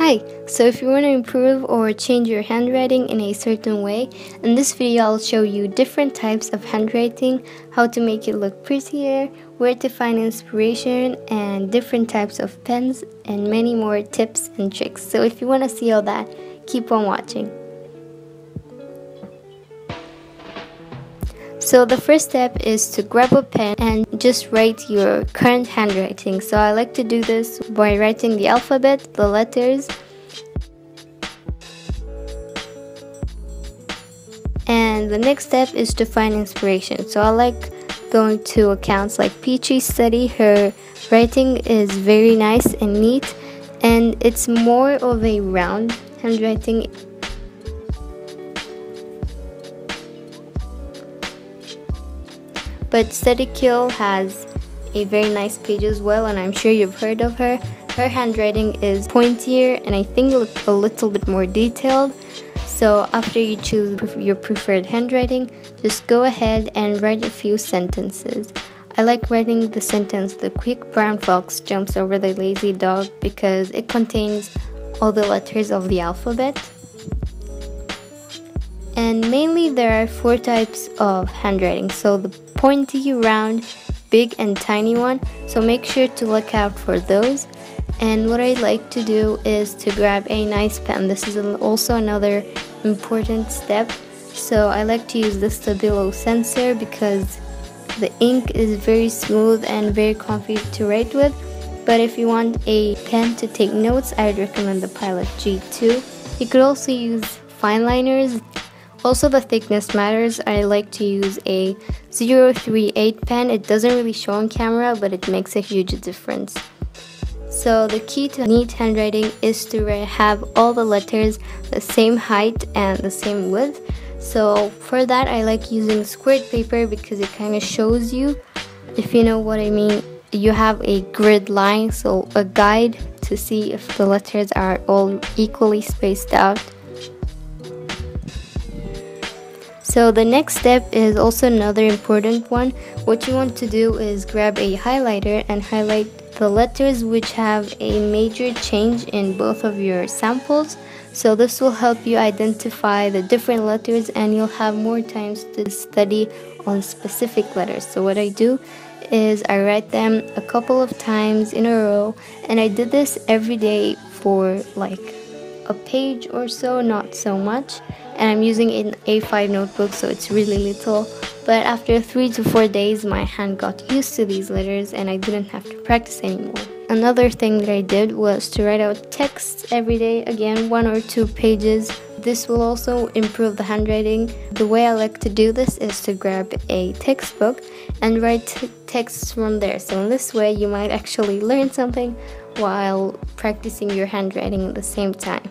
Hi, so if you want to improve or change your handwriting in a certain way, in this video I'll show you different types of handwriting, how to make it look prettier, where to find inspiration, and different types of pens, and many more tips and tricks. So if you want to see all that, keep on watching. So the first step is to grab a pen and just write your current handwriting. So I like to do this by writing the alphabet, the letters, and the next step is to find inspiration. So I like going to accounts like Peachy Study. Her writing is very nice and neat, and it's more of a round handwriting. But Study Kill has a very nice page as well, and I'm sure you've heard of her. Her handwriting is pointier and I think a little bit more detailed. So after you choose your preferred handwriting, just go ahead and write a few sentences. I like writing the sentence, "The quick brown fox jumps over the lazy dog," because it contains all the letters of the alphabet. And mainly there are 4 types of handwriting. So the pointy, round, big, and tiny one. So make sure to look out for those. And what I like to do is to grab a nice pen. This is also another important step. So I like to use the Stabilo sensor because the ink is very smooth and very comfy to write with. But if you want a pen to take notes, I would recommend the Pilot G2. You could also use fine liners. Also, the thickness matters. I like to use a 038 pen. It doesn't really show on camera, but it makes a huge difference. So the key to neat handwriting is to have all the letters the same height and the same width. So for that, I like using squared paper because it kind of shows you, if you know what I mean. You have a grid line, so a guide to see if the letters are all equally spaced out. So the next step is also another important one. What you want to do is grab a highlighter and highlight the letters which have a major change in both of your samples. So this will help you identify the different letters, and you'll have more times to study on specific letters. So what I do is I write them a couple of times in a row, and I did this every day for like a page or so, not so much. And I'm using an A5 notebook, so it's really little. But after 3 to 4 days, my hand got used to these letters and I didn't have to practice anymore. Another thing that I did was to write out texts every day, again 1 or 2 pages. This will also improve the handwriting. The way I like to do this is to grab a textbook and write texts from there. So in this way, you might actually learn something while practicing your handwriting at the same time.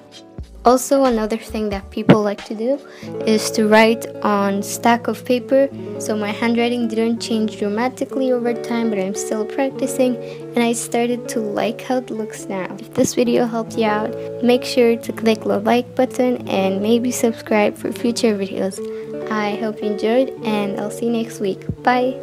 Also, another thing that people like to do is to write on stack of paper. So my handwriting didn't change dramatically over time, but I'm still practicing, and I started to like how it looks now. If this video helped you out, make sure to click the like button and maybe subscribe for future videos. I hope you enjoyed, and I'll see you next week. Bye!